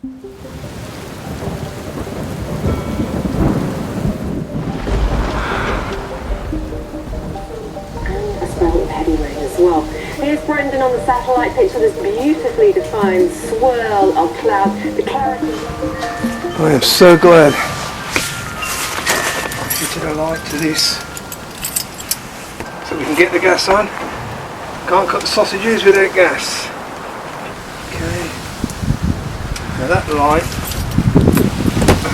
A spell of heavy rain as well. Here's Brendan on the satellite picture, this beautifully defined swirl of cloud. The clarity. I am so glad I fitted a light to this so we can get the gas on. Can't cut the sausages without gas. Okay. Now that light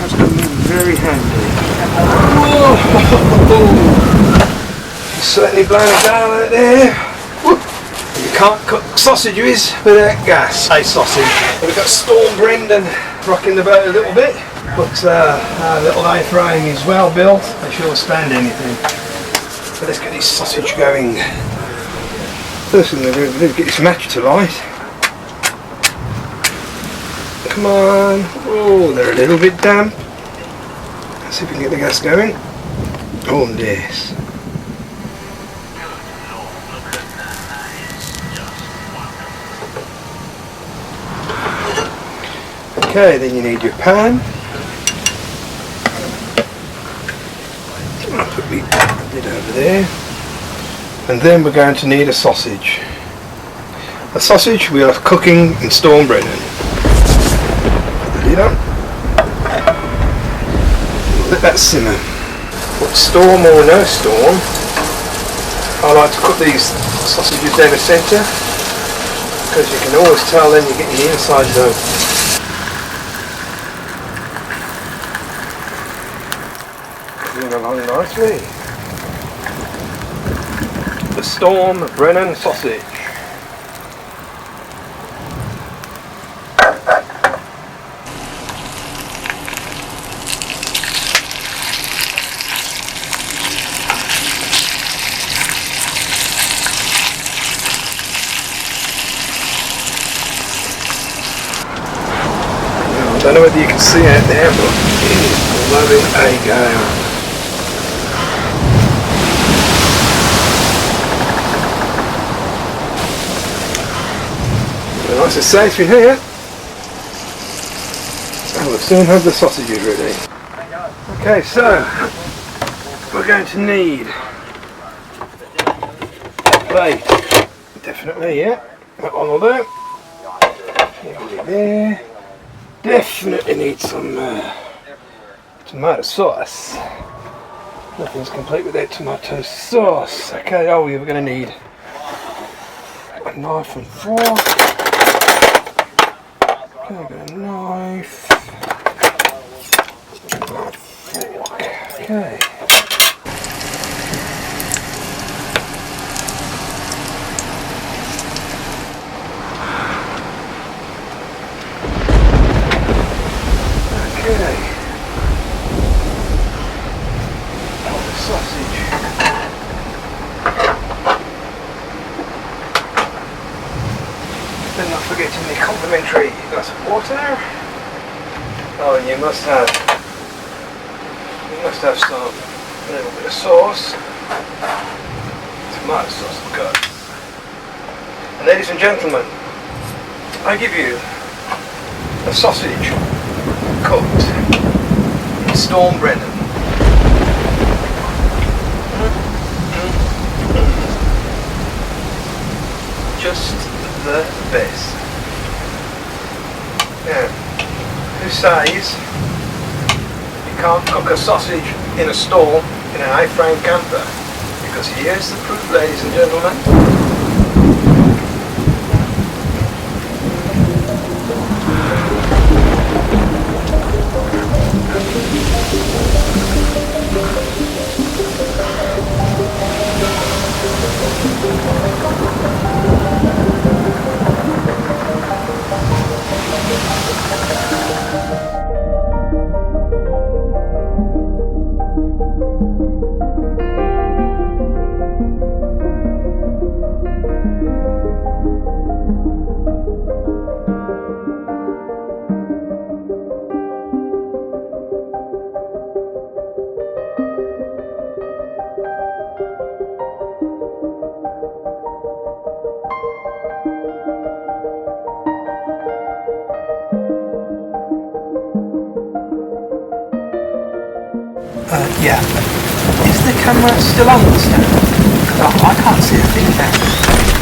has come in very handy. Whoa! It's certainly blown it down out there. Whoop. You can't cook sausages without gas. A sausage. We've got Storm Brendan rocking the boat a little bit, but our little A-frame is well built. They should withstand anything. So let's get this sausage going. First thing we're going to do is get this match to light. Come on. Oh, they're a little bit damp. Let's see if we can get the gas going. Oh, yes. Okay, then you need your pan. I'll put the lid over there. And then we're going to need a sausage. A sausage we are cooking in Storm Brennan. Put the lid on. Let that simmer. But storm or no storm, I like to cook these sausages down the centre, because you can always tell then you're getting the inside done. Cooking along nicely. The Storm Brennan sausage. I don't know whether you can see out there, but it is blowing a gale. Nice and safe in here. And we'll soon have the sausages ready. Okay, so we're going to need a plate. Definitely, yeah. That one will do. There. Definitely need some tomato sauce. Nothing's complete without tomato sauce. Okay, oh, we're going to need a knife and fork. Okay, I've got a knife. Fork. Okay. Okay. Oh, the sausage. Then not forgetting the complimentary glass of water. Oh, and you must have some a little bit of sauce. Tomato sauce, good. And ladies and gentlemen, I give you a sausage cooked in Storm Brennan. Just the best. Now, who says you can't cook a sausage in a stall in an A-frame camper? Because here's the proof, ladies and gentlemen. Yeah. Is the camera still on the stand? Because I can't see a thing now.